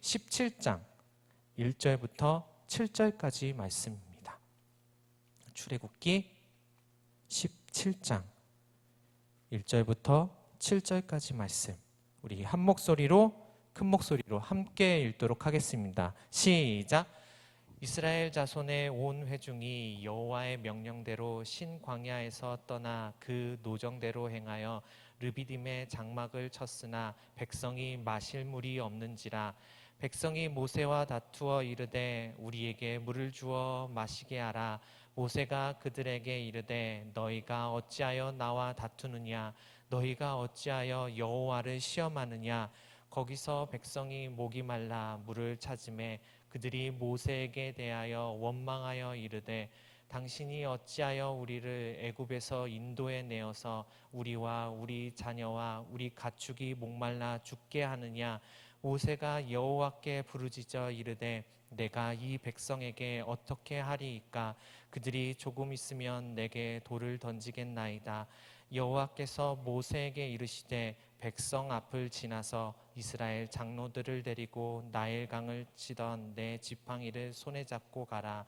17장 1절부터 7절까지 말씀입니다. 출애굽기 17장 1절부터 7절까지 말씀, 우리 한 목소리로, 큰 목소리로 함께 읽도록 하겠습니다. 시작. 이스라엘 자손의 온 회중이 여호와의 명령대로 신광야에서 떠나 그 노정대로 행하여 르비딤의 장막을 쳤으나 백성이 마실 물이 없는지라. 백성이 모세와 다투어 이르되 우리에게 물을 주어 마시게 하라. 모세가 그들에게 이르되 너희가 어찌하여 나와 다투느냐? 너희가 어찌하여 여호와를 시험하느냐? 거기서 백성이 목이 말라 물을 찾으매 그들이 모세에게 대하여 원망하여 이르되 당신이 어찌하여 우리를 애굽에서 인도해 내어서 우리와 우리 자녀와 우리 가축이 목말라 죽게 하느냐? 모세가 여호와께 부르짖어 이르되 내가 이 백성에게 어떻게 하리이까? 그들이 조금 있으면 내게 돌을 던지겠나이다. 여호와께서 모세에게 이르시되 백성 앞을 지나서 이스라엘 장로들을 데리고 나일강을 치던 내 지팡이를 손에 잡고 가라.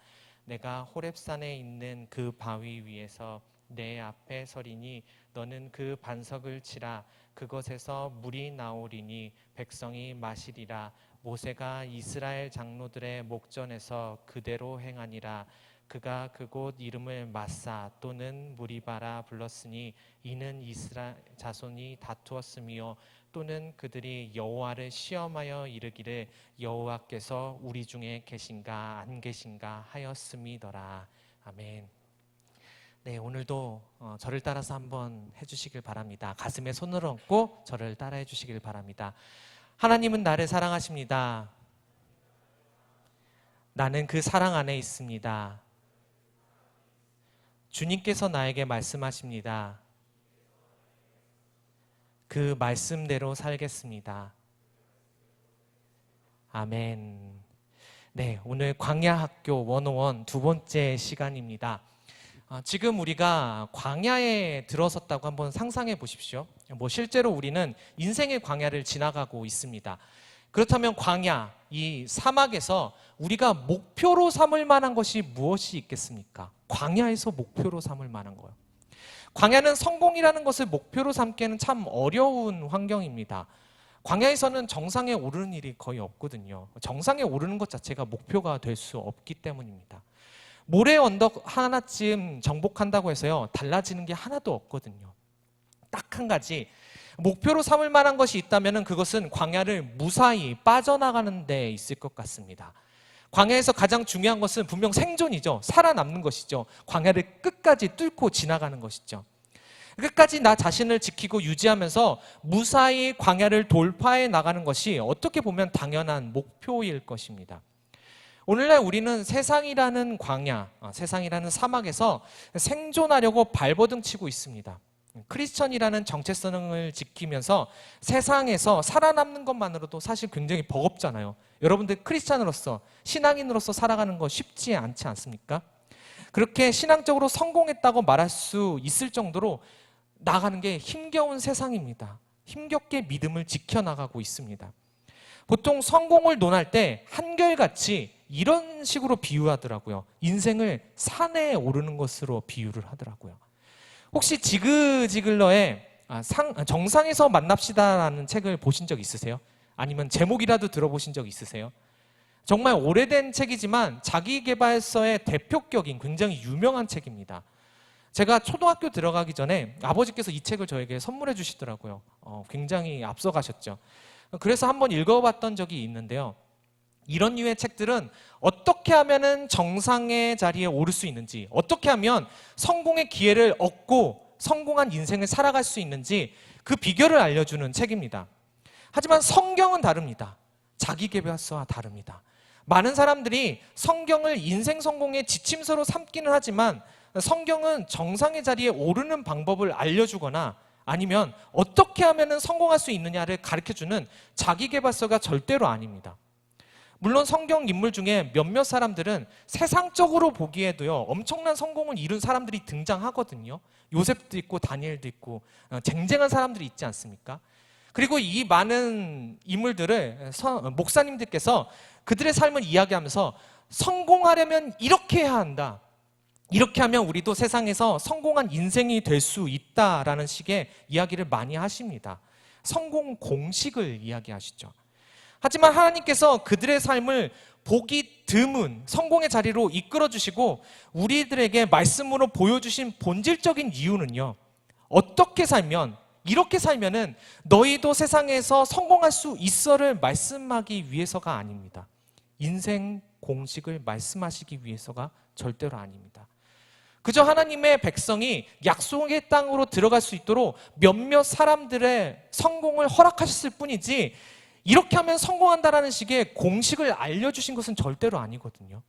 내가 호렙산에 있는 그 바위 위에서 내 앞에 서리니 너는 그 반석을 치라. 그것에서 물이 나오리니 백성이 마시리라. 모세가 이스라엘 장로들의 목전에서 그대로 행하니라. 그가 그곳 이름을 마사 또는 무리바라 불렀으니 이는 이스라엘 자손이 다투었으며 또는 그들이 여호와를 시험하여 이르기를 여호와께서 우리 중에 계신가 안 계신가 하였음이더라. 아멘. 네, 오늘도 저를 따라서 한번 해주시길 바랍니다. 가슴에 손을 얹고 저를 따라해 주시길 바랍니다. 하나님은 나를 사랑하십니다. 나는 그 사랑 안에 있습니다. 주님께서 나에게 말씀하십니다. 그 말씀대로 살겠습니다. 아멘. 네, 오늘 광야학교 101 두 번째 시간입니다. 지금 우리가 광야에 들어섰다고 한번 상상해 보십시오. 실제로 우리는 인생의 광야를 지나가고 있습니다. 그렇다면 광야, 이 사막에서 우리가 목표로 삼을 만한 것이 무엇이 있겠습니까? 광야에서 목표로 삼을 만한 거예요. 광야는 성공이라는 것을 목표로 삼기에는 참 어려운 환경입니다. 광야에서는 정상에 오르는 일이 거의 없거든요. 정상에 오르는 것 자체가 목표가 될 수 없기 때문입니다. 모래 언덕 하나쯤 정복한다고 해서요, 달라지는 게 하나도 없거든요. 딱 한 가지, 목표로 삼을 만한 것이 있다면 그것은 광야를 무사히 빠져나가는 데 있을 것 같습니다. 광야에서 가장 중요한 것은 분명 생존이죠. 살아남는 것이죠. 광야를 끝까지 뚫고 지나가는 것이죠. 끝까지 나 자신을 지키고 유지하면서 무사히 광야를 돌파해 나가는 것이 어떻게 보면 당연한 목표일 것입니다. 오늘날 우리는 세상이라는 광야, 세상이라는 사막에서 생존하려고 발버둥 치고 있습니다. 크리스천이라는 정체성을 지키면서 세상에서 살아남는 것만으로도 사실 굉장히 버겁잖아요. 여러분들 크리스천으로서, 신앙인으로서 살아가는 거 쉽지 않지 않습니까? 그렇게 신앙적으로 성공했다고 말할 수 있을 정도로 나가는 게 힘겨운 세상입니다. 힘겹게 믿음을 지켜나가고 있습니다. 보통 성공을 논할 때 한결같이 이런 식으로 비유하더라고요. 인생을 산에 오르는 것으로 비유를 하더라고요. 혹시 지그지글러의 정상에서 만납시다라는 책을 보신 적 있으세요? 아니면 제목이라도 들어보신 적 있으세요? 정말 오래된 책이지만 자기계발서의 대표격인 굉장히 유명한 책입니다. 제가 초등학교 들어가기 전에 아버지께서 이 책을 저에게 선물해 주시더라고요. 굉장히 앞서가셨죠. 그래서 한번 읽어봤던 적이 있는데요. 이런 류의 책들은 어떻게 하면 정상의 자리에 오를 수 있는지, 어떻게 하면 성공의 기회를 얻고 성공한 인생을 살아갈 수 있는지 그 비결을 알려주는 책입니다. 하지만 성경은 다릅니다. 자기계발서와 다릅니다. 많은 사람들이 성경을 인생 성공의 지침서로 삼기는 하지만 성경은 정상의 자리에 오르는 방법을 알려주거나 아니면 어떻게 하면 성공할 수 있느냐를 가르쳐주는 자기계발서가 절대로 아닙니다. 물론 성경 인물 중에 몇몇 사람들은 세상적으로 보기에도요, 엄청난 성공을 이룬 사람들이 등장하거든요. 요셉도 있고 다니엘도 있고 쟁쟁한 사람들이 있지 않습니까? 그리고 이 많은 인물들을 목사님들께서 그들의 삶을 이야기하면서 성공하려면 이렇게 해야 한다. 이렇게 하면 우리도 세상에서 성공한 인생이 될 수 있다라는 식의 이야기를 많이 하십니다. 성공 공식을 이야기하시죠. 하지만 하나님께서 그들의 삶을 보기 드문 성공의 자리로 이끌어 주시고 우리들에게 말씀으로 보여주신 본질적인 이유는요, 어떻게 살면, 이렇게 살면은 너희도 세상에서 성공할 수 있어를 말씀하기 위해서가 아닙니다. 인생 공식을 말씀하시기 위해서가 절대로 아닙니다. 그저 하나님의 백성이 약속의 땅으로 들어갈 수 있도록 몇몇 사람들의 성공을 허락하셨을 뿐이지, 이렇게 하면 성공한다라는 식의 공식을 알려주신 것은 절대로 아니거든요.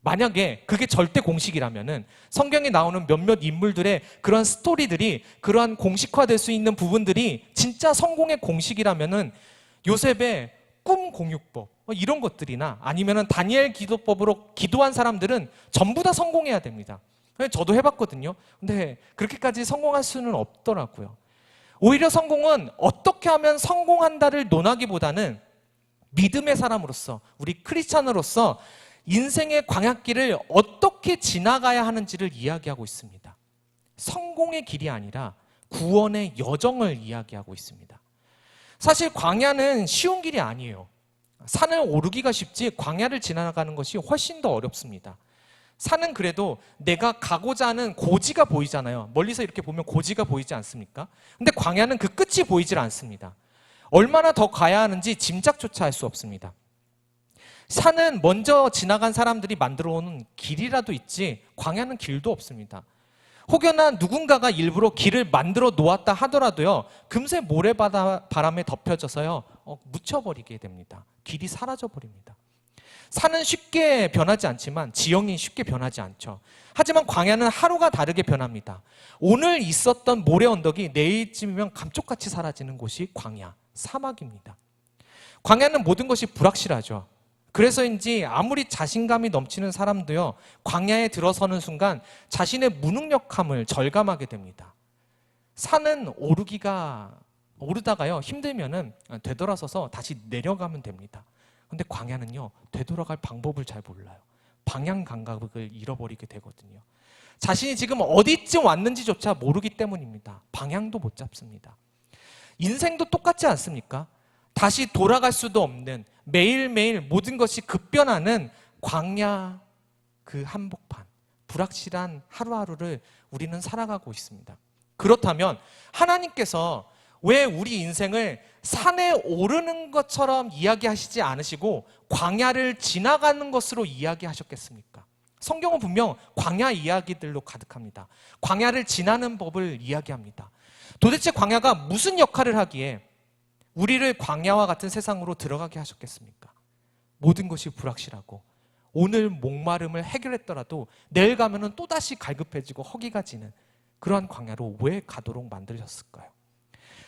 만약에 그게 절대 공식이라면은 성경에 나오는 몇몇 인물들의 그러한 스토리들이, 그러한 공식화될 수 있는 부분들이 진짜 성공의 공식이라면은 요셉의 꿈 공유법 이런 것들이나 아니면은 다니엘 기도법으로 기도한 사람들은 전부 다 성공해야 됩니다. 저도 해봤거든요. 근데 그렇게까지 성공할 수는 없더라고요. 오히려 성공은 어떻게 하면 성공한다를 논하기보다는 믿음의 사람으로서, 우리 크리스찬으로서 인생의 광야길을 어떻게 지나가야 하는지를 이야기하고 있습니다. 성공의 길이 아니라 구원의 여정을 이야기하고 있습니다. 사실 광야는 쉬운 길이 아니에요. 산을 오르기가 쉽지 광야를 지나가는 것이 훨씬 더 어렵습니다. 산은 그래도 내가 가고자 하는 고지가 보이잖아요. 멀리서 이렇게 보면 고지가 보이지 않습니까? 근데 광야는 그 끝이 보이질 않습니다. 얼마나 더 가야 하는지 짐작조차 할 수 없습니다. 산은 먼저 지나간 사람들이 만들어 오는 길이라도 있지 광야는 길도 없습니다. 혹여나 누군가가 일부러 길을 만들어 놓았다 하더라도요, 금세 모래바람에 덮여져서요 묻혀버리게 됩니다. 길이 사라져버립니다. 산은 쉽게 변하지 않지만 지형이 쉽게 변하지 않죠. 하지만 광야는 하루가 다르게 변합니다. 오늘 있었던 모래 언덕이 내일쯤이면 감쪽같이 사라지는 곳이 광야, 사막입니다. 광야는 모든 것이 불확실하죠. 그래서인지 아무리 자신감이 넘치는 사람도요, 광야에 들어서는 순간 자신의 무능력함을 절감하게 됩니다. 산은 오르다가요 힘들면은 되돌아서서 다시 내려가면 됩니다. 근데 광야는요 되돌아갈 방법을 잘 몰라요. 방향 감각을 잃어버리게 되거든요. 자신이 지금 어디쯤 왔는지조차 모르기 때문입니다. 방향도 못 잡습니다. 인생도 똑같지 않습니까? 다시 돌아갈 수도 없는, 매일매일 모든 것이 급변하는 광야 그 한복판, 불확실한 하루하루를 우리는 살아가고 있습니다. 그렇다면 하나님께서 왜 우리 인생을 산에 오르는 것처럼 이야기하시지 않으시고 광야를 지나가는 것으로 이야기하셨겠습니까? 성경은 분명 광야 이야기들로 가득합니다. 광야를 지나는 법을 이야기합니다. 도대체 광야가 무슨 역할을 하기에 우리를 광야와 같은 세상으로 들어가게 하셨겠습니까? 모든 것이 불확실하고 오늘 목마름을 해결했더라도 내일 가면은 또다시 갈급해지고 허기가 지는 그러한 광야로 왜 가도록 만드셨을까요?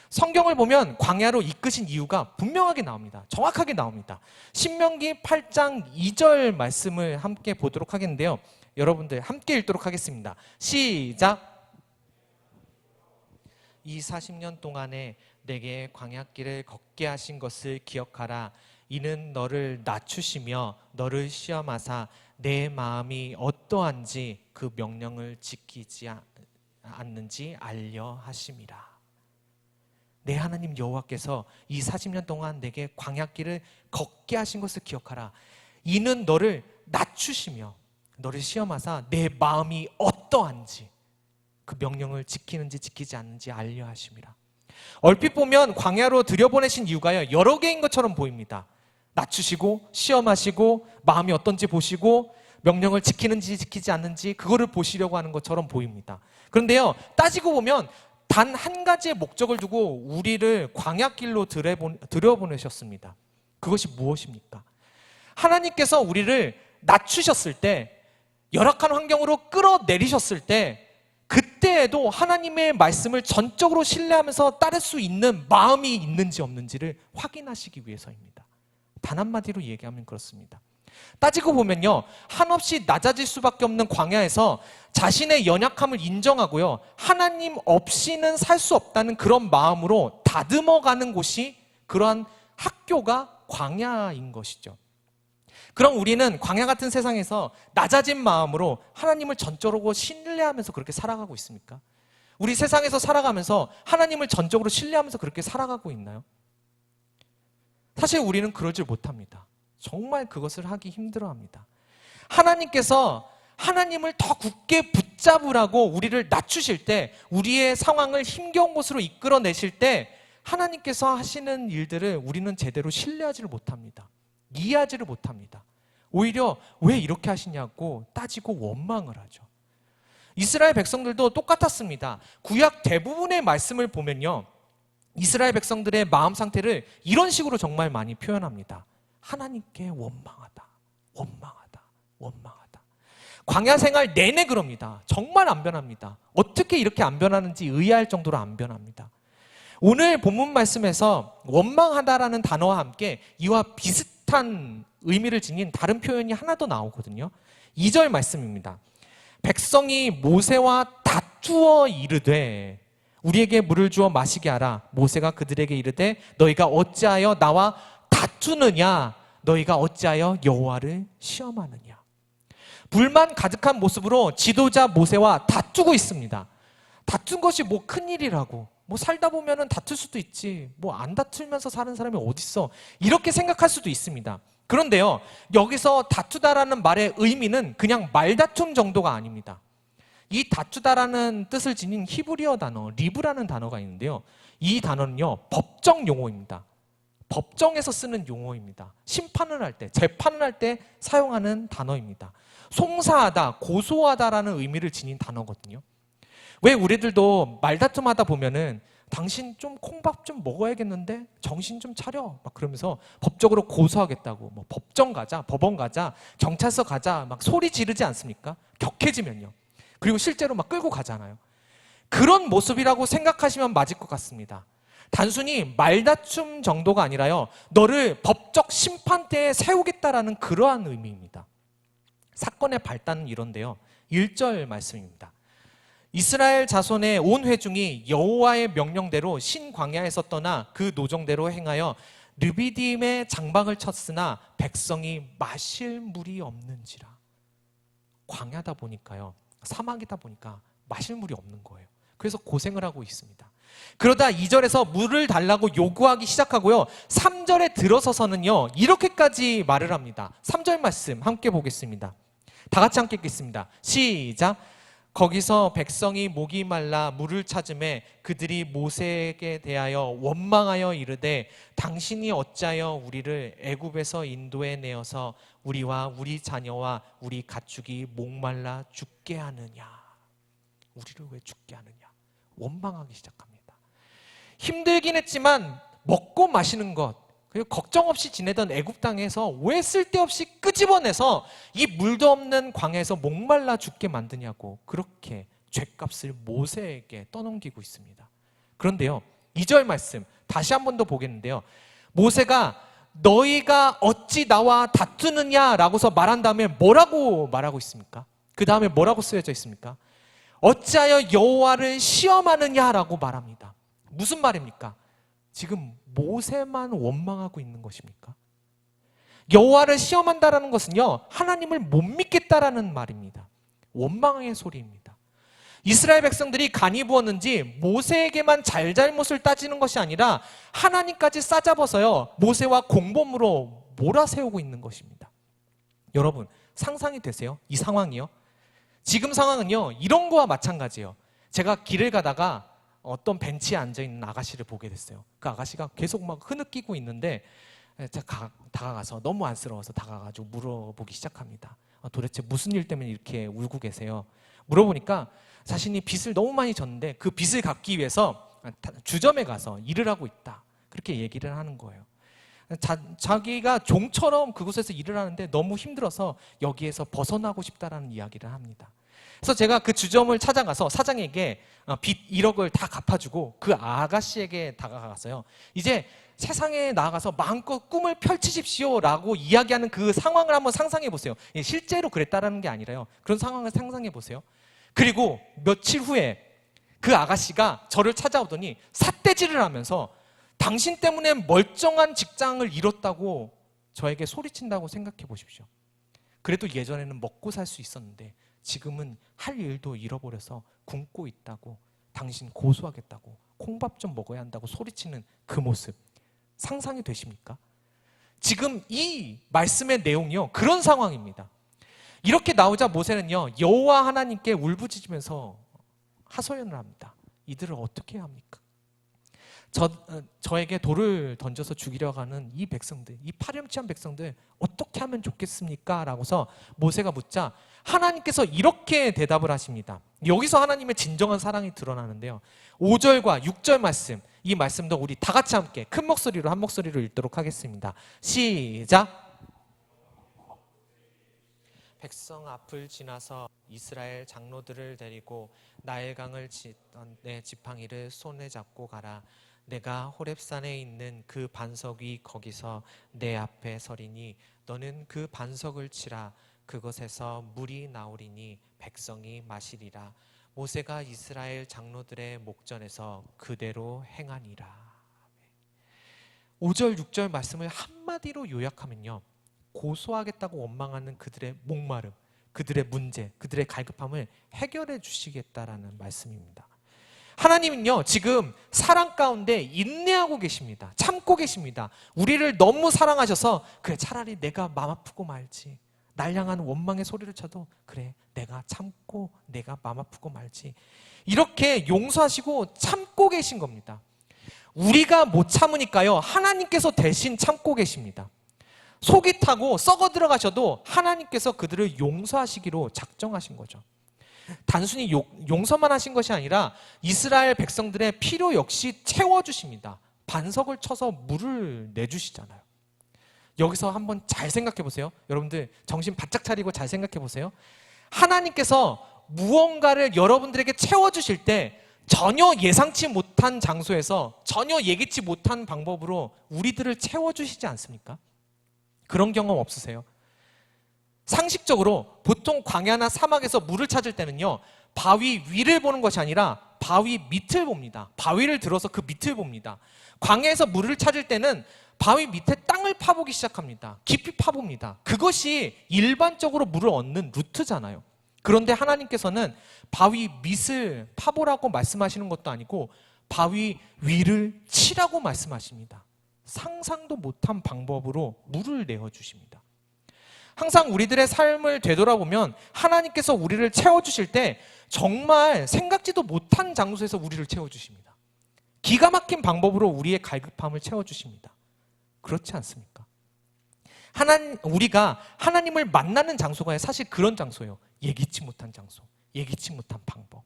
성경을 보면 광야로 이끄신 이유가 분명하게 나옵니다. 정확하게 나옵니다. 신명기 8장 2절 말씀을 함께 보도록 하겠는데요. 여러분들 함께 읽도록 하겠습니다. 시작! 이 40년 동안에 내게 광야길을 걷게 하신 것을 기억하라. 이는 너를 낮추시며 너를 시험하사 내 마음이 어떠한지 그 명령을 지키지 않는지 알려 하심이라. 내 하나님 여호와께서 이 40년 동안 내게 광야길을 걷게 하신 것을 기억하라. 이는 너를 낮추시며 너를 시험하사 내 마음이 어떠한지 그 명령을 지키는지 지키지 않는지 알려 하심이라. 얼핏 보면 광야로 들여보내신 이유가요 여러 개인 것처럼 보입니다. 낮추시고 시험하시고 마음이 어떤지 보시고 명령을 지키는지 지키지 않는지 그거를 보시려고 하는 것처럼 보입니다. 그런데요 따지고 보면 단 한 가지의 목적을 두고 우리를 광야길로 들여보내셨습니다. 그것이 무엇입니까? 하나님께서 우리를 낮추셨을 때, 열악한 환경으로 끌어내리셨을 때, 그때에도 하나님의 말씀을 전적으로 신뢰하면서 따를 수 있는 마음이 있는지 없는지를 확인하시기 위해서입니다. 단 한마디로 얘기하면 그렇습니다. 따지고 보면요, 한없이 낮아질 수밖에 없는 광야에서 자신의 연약함을 인정하고요, 하나님 없이는 살 수 없다는 그런 마음으로 다듬어가는 곳이 그러한 학교가 광야인 것이죠. 그럼 우리는 광야 같은 세상에서 낮아진 마음으로 하나님을 전적으로 신뢰하면서 그렇게 살아가고 있습니까? 우리 세상에서 살아가면서 하나님을 전적으로 신뢰하면서 그렇게 살아가고 있나요? 사실 우리는 그럴 줄 못합니다. 정말 그것을 하기 힘들어합니다. 하나님께서 하나님을 더 굳게 붙잡으라고 우리를 낮추실 때, 우리의 상황을 힘겨운 곳으로 이끌어내실 때 하나님께서 하시는 일들을 우리는 제대로 신뢰하지를 못합니다. 이해하지를 못합니다. 오히려 왜 이렇게 하시냐고 따지고 원망을 하죠. 이스라엘 백성들도 똑같았습니다. 구약 대부분의 말씀을 보면요, 이스라엘 백성들의 마음 상태를 이런 식으로 정말 많이 표현합니다. 하나님께 원망하다, 원망하다, 원망하다. 광야 생활 내내 그럽니다. 정말 안 변합니다. 어떻게 이렇게 안 변하는지 의아할 정도로 안 변합니다. 오늘 본문 말씀에서 원망하다라는 단어와 함께 이와 비슷한 의미를 지닌 다른 표현이 하나 더 나오거든요. 2절 말씀입니다. 백성이 모세와 다투어 이르되 우리에게 물을 주어 마시게 하라. 모세가 그들에게 이르되 너희가 어찌하여 나와 다투느냐? 너희가 어찌하여 여호와를 시험하느냐? 불만 가득한 모습으로 지도자 모세와 다투고 있습니다. 다툰 것이 뭐 큰일이라고, 뭐 살다 보면은 다툴 수도 있지, 뭐 안 다투면서 사는 사람이 어딨어, 이렇게 생각할 수도 있습니다. 그런데요, 여기서 다투다라는 말의 의미는 그냥 말다툼 정도가 아닙니다. 이 다투다라는 뜻을 지닌 히브리어 단어 리브라는 단어가 있는데요, 이 단어는요 법정 용어입니다. 법정에서 쓰는 용어입니다. 심판을 할 때, 재판을 할 때 사용하는 단어입니다. 송사하다, 고소하다라는 의미를 지닌 단어거든요. 왜 우리들도 말다툼하다 보면은 당신 좀 콩밥 좀 먹어야겠는데 정신 좀 차려 막 그러면서 법적으로 고소하겠다고 뭐 법정 가자, 법원 가자, 경찰서 가자 막 소리 지르지 않습니까? 격해지면요. 그리고 실제로 막 끌고 가잖아요. 그런 모습이라고 생각하시면 맞을 것 같습니다. 단순히 말다툼 정도가 아니라요, 너를 법적 심판대에 세우겠다라는 그러한 의미입니다. 사건의 발단은 이런데요, 1절 말씀입니다. 이스라엘 자손의 온 회중이 여호와의 명령대로 신광야에서 떠나 그 노정대로 행하여 르비딤의 장막을 쳤으나 백성이 마실 물이 없는지라. 광야다 보니까요, 사막이다 보니까 마실 물이 없는 거예요. 그래서 고생을 하고 있습니다. 그러다 2절에서 물을 달라고 요구하기 시작하고요, 3절에 들어서서는요 이렇게까지 말을 합니다. 3절 말씀 함께 보겠습니다. 다 같이 함께 읽겠습니다. 시작. 거기서 백성이 목이 말라 물을 찾음에 그들이 모세에게 대하여 원망하여 이르되 당신이 어찌하여 우리를 애굽에서 인도해 내어서 우리와 우리 자녀와 우리 가축이 목말라 죽게 하느냐? 우리를 왜 죽게 하느냐? 원망하기 시작합니다. 힘들긴 했지만 먹고 마시는 것, 그리고 걱정 없이 지내던 애굽 땅에서 왜 쓸데없이 끄집어내서 이 물도 없는 광야에서 목말라 죽게 만드냐고 그렇게 죗값을 모세에게 떠넘기고 있습니다. 그런데요, 2절 말씀 다시 한 번 더 보겠는데요, 모세가 너희가 어찌 나와 다투느냐라고서 말한 다음에 뭐라고 말하고 있습니까? 그 다음에 뭐라고 쓰여져 있습니까? 어찌하여 여호와를 시험하느냐라고 말합니다. 무슨 말입니까? 지금 모세만 원망하고 있는 것입니까? 여호와를 시험한다라는 것은요, 하나님을 못 믿겠다라는 말입니다. 원망의 소리입니다. 이스라엘 백성들이 간이 부었는지 모세에게만 잘잘못을 따지는 것이 아니라 하나님까지 싸잡아서요 모세와 공범으로 몰아세우고 있는 것입니다. 여러분 상상이 되세요? 이 상황이요? 지금 상황은요 이런 거와 마찬가지예요. 제가 길을 가다가 어떤 벤치에 앉아있는 아가씨를 보게 됐어요. 그 아가씨가 계속 막 흐느끼고 있는데 제가 다가가서 너무 안쓰러워서 다가가지고 물어보기 시작합니다. 도대체 무슨 일 때문에 이렇게 울고 계세요? 물어보니까 자신이 빚을 너무 많이 졌는데 그 빚을 갚기 위해서 주점에 가서 일을 하고 있다, 그렇게 얘기를 하는 거예요. 자기가 종처럼 그곳에서 일을 하는데 너무 힘들어서 여기에서 벗어나고 싶다라는 이야기를 합니다. 그래서 제가 그 주점을 찾아가서 사장에게 빚 1억을 다 갚아주고 그 아가씨에게 다가갔어요. 이제 세상에 나아가서 마음껏 꿈을 펼치십시오 라고 이야기하는 그 상황을 한번 상상해 보세요. 실제로 그랬다라는 게 아니라요. 그런 상황을 상상해 보세요. 그리고 며칠 후에 그 아가씨가 저를 찾아오더니 삿대질을 하면서 당신 때문에 멀쩡한 직장을 잃었다고 저에게 소리친다고 생각해 보십시오. 그래도 예전에는 먹고 살 수 있었는데 지금은 할 일도 잃어버려서 굶고 있다고, 당신 고소하겠다고, 콩밥 좀 먹어야 한다고 소리치는 그 모습 상상이 되십니까? 지금 이 말씀의 내용이요, 그런 상황입니다. 이렇게 나오자 모세는요, 여호와 하나님께 울부짖으면서 하소연을 합니다. 이들을 어떻게 해야 합니까? 저에게 돌을 던져서 죽이려고 하는 이 백성들, 이 파렴치한 백성들 어떻게 하면 좋겠습니까? 라고서 모세가 묻자 하나님께서 이렇게 대답을 하십니다. 여기서 하나님의 진정한 사랑이 드러나는데요, 5절과 6절 말씀, 이 말씀도 우리 다 같이 함께 큰 목소리로 한 목소리로 읽도록 하겠습니다. 시작! 백성 앞을 지나서 이스라엘 장로들을 데리고 나일강을 짓던 내 지팡이를 손에 잡고 가라. 내가 호렙산에 있는 그 반석이 거기서 내 앞에 서리니 너는 그 반석을 치라. 그것에서 물이 나오리니 백성이 마시리라. 모세가 이스라엘 장로들의 목전에서 그대로 행하니라. 5절 6절 말씀을 한마디로 요약하면요, 고소하겠다고 원망하는 그들의 목마름, 그들의 문제, 그들의 갈급함을 해결해 주시겠다라는 말씀입니다. 하나님은요, 지금 사랑 가운데 인내하고 계십니다. 참고 계십니다. 우리를 너무 사랑하셔서 그래, 차라리 내가 마음 아프고 말지, 날 향한 원망의 소리를 쳐도 그래, 내가 참고 내가 마음 아프고 말지, 이렇게 용서하시고 참고 계신 겁니다. 우리가 못 참으니까요, 하나님께서 대신 참고 계십니다. 속이 타고 썩어 들어가셔도 하나님께서 그들을 용서하시기로 작정하신 거죠. 단순히 용서만 하신 것이 아니라 이스라엘 백성들의 필요 역시 채워주십니다. 반석을 쳐서 물을 내주시잖아요. 여기서 한번 잘 생각해 보세요. 여러분들 정신 바짝 차리고 잘 생각해 보세요. 하나님께서 무언가를 여러분들에게 채워주실 때 전혀 예상치 못한 장소에서 전혀 예기치 못한 방법으로 우리들을 채워주시지 않습니까? 그런 경험 없으세요? 상식적으로 보통 광야나 사막에서 물을 찾을 때는요, 바위 위를 보는 것이 아니라 바위 밑을 봅니다. 바위를 들어서 그 밑을 봅니다. 광야에서 물을 찾을 때는 바위 밑에 땅을 파보기 시작합니다. 깊이 파봅니다. 그것이 일반적으로 물을 얻는 루트잖아요. 그런데 하나님께서는 바위 밑을 파보라고 말씀하시는 것도 아니고 바위 위를 치라고 말씀하십니다. 상상도 못한 방법으로 물을 내어주십니다. 항상 우리들의 삶을 되돌아보면 하나님께서 우리를 채워주실 때 정말 생각지도 못한 장소에서 우리를 채워주십니다. 기가 막힌 방법으로 우리의 갈급함을 채워주십니다. 그렇지 않습니까? 우리가 하나님을 만나는 장소가 사실 그런 장소예요. 예기치 못한 장소, 예기치 못한 방법.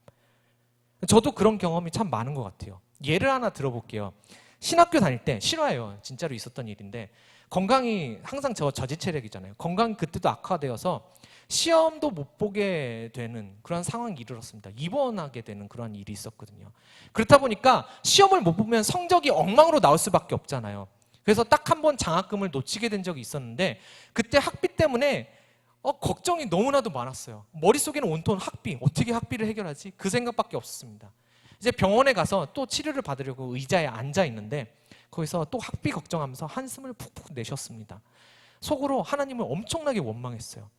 저도 그런 경험이 참 많은 것 같아요. 예를 하나 들어볼게요. 신학교 다닐 때, 실화예요, 진짜로 있었던 일인데, 건강이 항상 저지체력이잖아요. 건강이 그때도 악화되어서 시험도 못 보게 되는 그런 상황이 이르렀습니다. 입원하게 되는 그런 일이 있었거든요. 그렇다 보니까 시험을 못 보면 성적이 엉망으로 나올 수밖에 없잖아요. 그래서 딱 한 번 장학금을 놓치게 된 적이 있었는데, 그때 학비 때문에 걱정이 너무나도 많았어요. 머릿속에는 온통 학비, 어떻게 학비를 해결하지? 그 생각밖에 없었습니다. 이제 병원에 가서 또 치료를 받으려고 의자에 앉아 있는데 거기서 또 학비 걱정하면서 한숨을 푹푹 내셨습니다. 속으로 하나님을 엄청나게 원망했어요.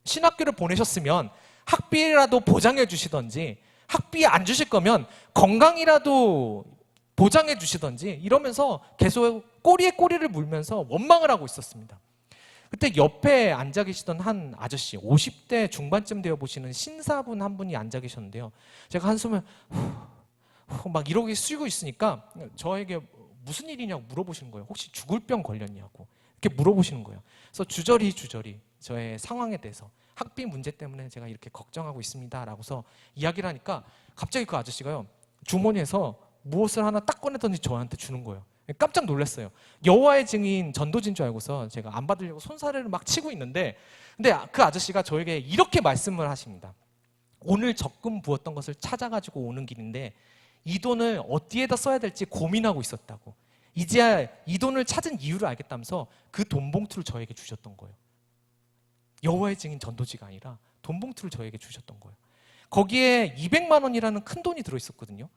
신학교를 보내셨으면 학비라도 보장해 주시던지, 학비 안 주실 거면 건강이라도 보장해 주시던지, 이러면서 계속 꼬리에 꼬리를 물면서 원망을 하고 있었습니다. 그때 옆에 앉아 계시던 한 아저씨, 50대 중반쯤 되어 보시는 신사분 한 분이 앉아 계셨는데요, 제가 한숨을 막 이러고 쉬고 있으니까 저에게 무슨 일이냐고 물어보시는 거예요. 혹시 죽을 병 걸렸냐고 이렇게 물어보시는 거예요. 그래서 주저리 저의 상황에 대해서, 학비 문제 때문에 제가 이렇게 걱정하고 있습니다 라고서 이야기를 하니까 갑자기 그 아저씨가요, 주머니에서 무엇을 하나 딱 꺼내더니 저한테 주는 거예요. 깜짝 놀랐어요. 여호와의 증인 전도진 줄 알고서 제가 안 받으려고 손사래를 막 치고 있는데, 근데 그 아저씨가 저에게 이렇게 말씀을 하십니다. 오늘 적금 부었던 것을 찾아가지고 오는 길인데 이 돈을 어디에다 써야 될지 고민하고 있었다고. 이제야 이 돈을 찾은 이유를 알겠다면서 그 돈 봉투를 저에게 주셨던 거예요. 여호와의 증인 전도지가 아니라 돈 봉투를 저에게 주셨던 거예요. 거기에 200만 원이라는 큰 돈이 들어있었거든요.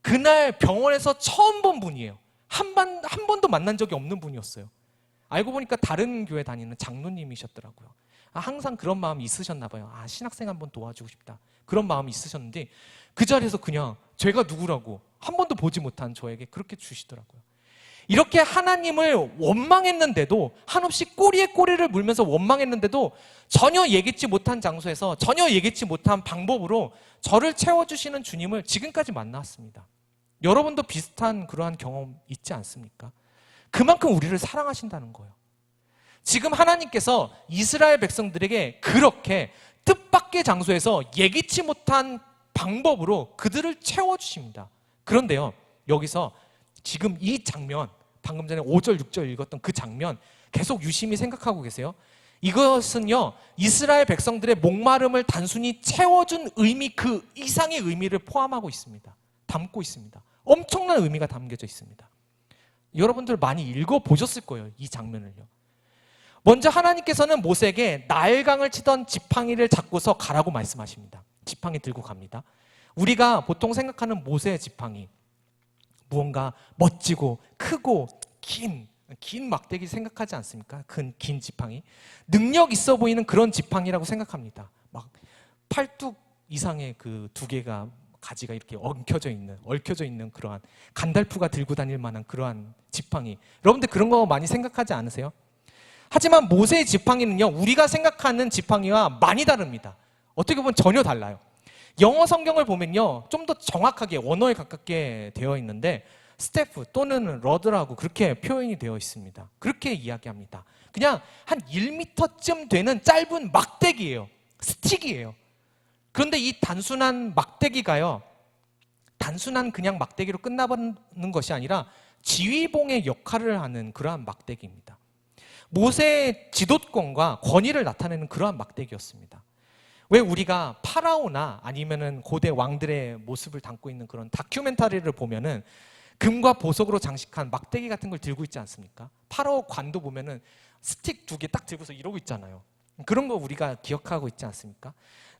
그날 병원에서 처음 본 분이에요. 한 번도 만난 적이 없는 분이었어요. 알고 보니까 다른 교회 다니는 장로님이셨더라고요. 항상 그런 마음이 있으셨나 봐요. 신학생 한번 도와주고 싶다. 그런 마음이 있으셨는데 그 자리에서 그냥 제가 누구라고 한 번도 보지 못한 저에게 그렇게 주시더라고요. 이렇게 하나님을 원망했는데도, 한없이 꼬리에 꼬리를 물면서 원망했는데도 전혀 예기치 못한 장소에서 전혀 예기치 못한 방법으로 저를 채워주시는 주님을 지금까지 만났습니다. 여러분도 비슷한 그러한 경험 있지 않습니까? 그만큼 우리를 사랑하신다는 거예요. 지금 하나님께서 이스라엘 백성들에게 그렇게 뜻밖의 장소에서 예기치 못한 방법으로 그들을 채워주십니다. 그런데요, 여기서 지금 이 장면, 방금 전에 5절, 6절 읽었던 그 장면 계속 유심히 생각하고 계세요? 이것은요, 이스라엘 백성들의 목마름을 단순히 채워준 의미, 그 이상의 의미를 포함하고 있습니다. 담고 있습니다. 엄청난 의미가 담겨져 있습니다. 여러분들 많이 읽어보셨을 거예요, 이 장면을요. 먼저 하나님께서는 모세에게 나일강을 치던 지팡이를 잡고서 가라고 말씀하십니다. 지팡이 들고 갑니다. 우리가 보통 생각하는 모세의 지팡이, 무언가 멋지고 크고 긴 막대기 생각하지 않습니까? 긴 지팡이, 능력 있어 보이는 그런 지팡이라고 생각합니다. 막 팔뚝 이상의 그 두 개가 가지가 이렇게 얽혀져 있는 그러한, 간달프가 들고 다닐 만한 그러한 지팡이. 여러분들 그런 거 많이 생각하지 않으세요? 하지만 모세의 지팡이는요, 우리가 생각하는 지팡이와 많이 다릅니다. 어떻게 보면 전혀 달라요. 영어 성경을 보면요, 좀 더 정확하게 원어에 가깝게 되어 있는데 스태프 또는 러드라고 그렇게 표현이 되어 있습니다. 그렇게 이야기합니다. 그냥 한 1m쯤 되는 짧은 막대기예요. 스틱이에요. 그런데 이 단순한 막대기가요, 단순한 그냥 막대기로 끝나버리는 것이 아니라 지휘봉의 역할을 하는 그러한 막대기입니다. 모세의 지도권과 권위를 나타내는 그러한 막대기였습니다. 왜 우리가 파라오나 아니면은 고대 왕들의 모습을 담고 있는 그런 다큐멘터리를 보면은 금과 보석으로 장식한 막대기 같은 걸 들고 있지 않습니까? 파라오 관도 보면은 스틱 2개 딱 들고서 이러고 있잖아요. 그런 거 우리가 기억하고 있지 않습니까?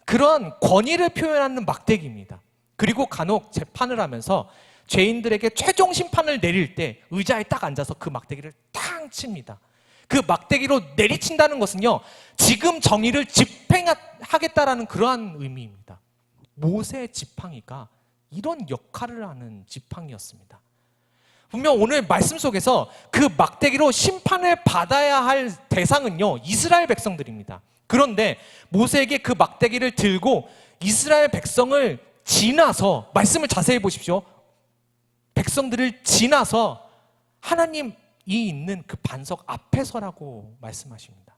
그런 권위를 표현하는 막대기입니다. 그리고 간혹 재판을 하면서 죄인들에게 최종 심판을 내릴 때 의자에 딱 앉아서 그 막대기를 탕 칩니다. 그 막대기로 내리친다는 것은요, 지금 정의를 집행하겠다라는 그러한 의미입니다. 모세의 지팡이가 이런 역할을 하는 지팡이였습니다. 분명 오늘 말씀 속에서 그 막대기로 심판을 받아야 할 대상은요, 이스라엘 백성들입니다. 그런데 모세에게 그 막대기를 들고 이스라엘 백성을 지나서, 말씀을 자세히 보십시오. 백성들을 지나서 하나님이 있는 그 반석 앞에 서라고 말씀하십니다.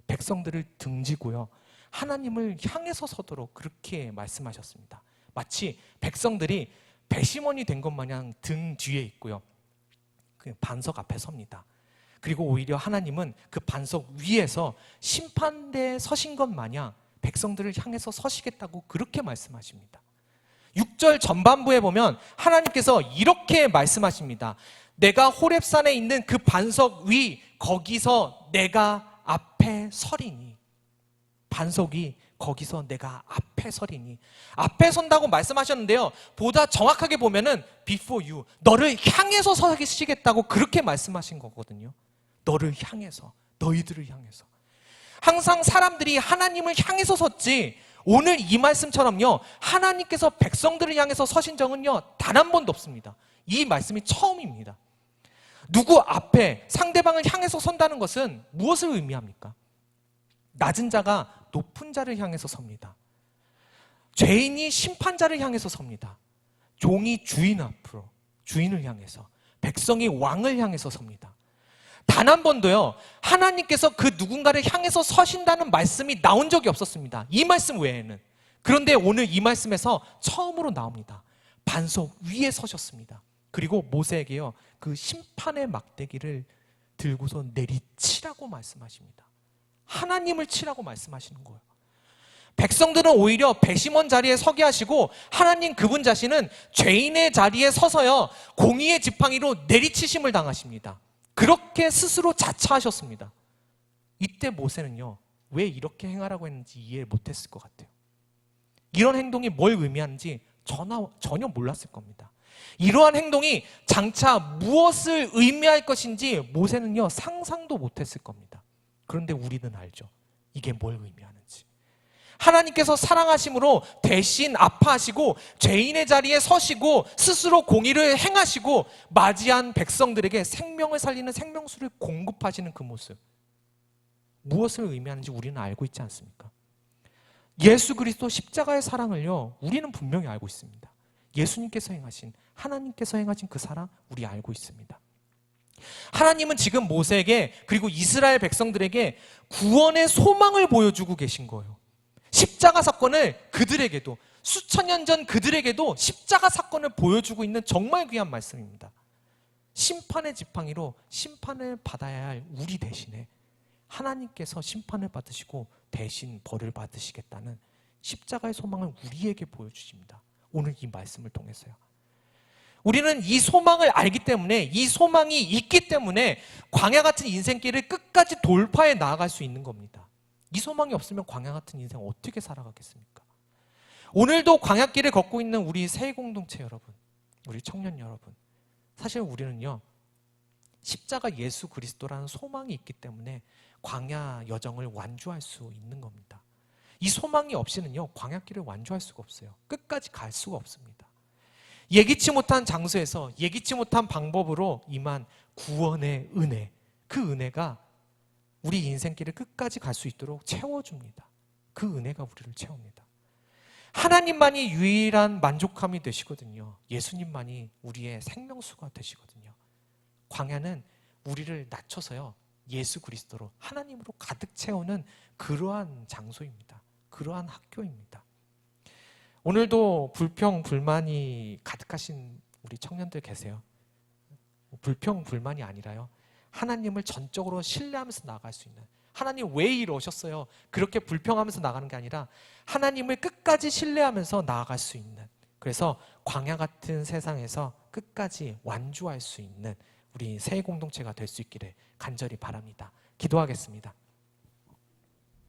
백성들을 등지고요, 하나님을 향해서 서도록 그렇게 말씀하셨습니다. 마치 백성들이 배심원이 된 것 마냥 등 뒤에 있고요, 그 반석 앞에 섭니다. 그리고 오히려 하나님은 그 반석 위에서 심판대에 서신 것 마냥 백성들을 향해서 서시겠다고 그렇게 말씀하십니다. 6절 전반부에 보면 하나님께서 이렇게 말씀하십니다. 내가 호렙산에 있는 그 반석 위, 거기서 내가 앞에 서리니. 반석이 거기서 내가 앞에 서리니. 앞에 선다고 말씀하셨는데요, 보다 정확하게 보면은 before you, 너를 향해서 서시겠다고 그렇게 말씀하신 거거든요. 너를 향해서, 너희들을 향해서. 항상 사람들이 하나님을 향해서 섰지, 오늘 이 말씀처럼요, 하나님께서 백성들을 향해서 서신 적은요, 단 한 번도 없습니다. 이 말씀이 처음입니다. 누구 앞에 상대방을 향해서 선다는 것은 무엇을 의미합니까? 낮은 자가 높은 자를 향해서 섭니다. 죄인이 심판자를 향해서 섭니다. 종이 주인 앞으로, 주인을 향해서, 백성이 왕을 향해서 섭니다. 단 한 번도요, 하나님께서 그 누군가를 향해서 서신다는 말씀이 나온 적이 없었습니다. 이 말씀 외에는. 그런데 오늘 이 말씀에서 처음으로 나옵니다. 반석 위에 서셨습니다. 그리고 모세에게요, 그 심판의 막대기를 들고서 내리치라고 말씀하십니다. 하나님을 치라고 말씀하시는 거예요. 백성들은 오히려 배심원 자리에 서게 하시고 하나님 그분 자신은 죄인의 자리에 서서요 공의의 지팡이로 내리치심을 당하십니다. 그렇게 스스로 자처하셨습니다. 이때 모세는요 왜 이렇게 행하라고 했는지 이해 못했을 것 같아요. 이런 행동이 뭘 의미하는지 전혀 몰랐을 겁니다. 이러한 행동이 장차 무엇을 의미할 것인지 모세는요 상상도 못했을 겁니다. 그런데 우리는 알죠. 이게 뭘 의미하는지. 하나님께서 사랑하심으로 대신 아파하시고 죄인의 자리에 서시고 스스로 공의를 행하시고 맞이한 백성들에게 생명을 살리는 생명수를 공급하시는 그 모습, 무엇을 의미하는지 우리는 알고 있지 않습니까? 예수 그리스도 십자가의 사랑을요 우리는 분명히 알고 있습니다. 예수님께서 행하신, 하나님께서 행하신 그 사랑 우리 알고 있습니다. 하나님은 지금 모세에게 그리고 이스라엘 백성들에게 구원의 소망을 보여주고 계신 거예요. 십자가 사건을 그들에게도, 수천 년 전 그들에게도 십자가 사건을 보여주고 있는 정말 귀한 말씀입니다. 심판의 지팡이로 심판을 받아야 할 우리 대신에 하나님께서 심판을 받으시고 대신 벌을 받으시겠다는 십자가의 소망을 우리에게 보여주십니다. 오늘 이 말씀을 통해서요. 우리는 이 소망을 알기 때문에, 이 소망이 있기 때문에 광야 같은 인생길을 끝까지 돌파해 나아갈 수 있는 겁니다. 이 소망이 없으면 광야 같은 인생 어떻게 살아가겠습니까? 오늘도 광야길을 걷고 있는 우리 새공동체 여러분, 우리 청년 여러분, 사실 우리는요 십자가 예수 그리스도라는 소망이 있기 때문에 광야 여정을 완주할 수 있는 겁니다. 이 소망이 없이는요 광야길을 완주할 수가 없어요. 끝까지 갈 수가 없습니다. 예기치 못한 장소에서 예기치 못한 방법으로 임한 구원의 은혜, 그 은혜가 우리 인생길을 끝까지 갈 수 있도록 채워줍니다. 그 은혜가 우리를 채웁니다. 하나님만이 유일한 만족함이 되시거든요. 예수님만이 우리의 생명수가 되시거든요. 광야는 우리를 낮춰서요 예수 그리스도로, 하나님으로 가득 채우는 그러한 장소입니다. 그러한 학교입니다. 오늘도 불평, 불만이 가득하신 우리 청년들 계세요. 불평, 불만이 아니라요 하나님을 전적으로 신뢰하면서 나아갈 수 있는, 하나님 왜 이러셨어요? 그렇게 불평하면서 나가는 게 아니라 하나님을 끝까지 신뢰하면서 나아갈 수 있는, 그래서 광야 같은 세상에서 끝까지 완주할 수 있는 우리 새 공동체가 될 수 있기를 간절히 바랍니다. 기도하겠습니다.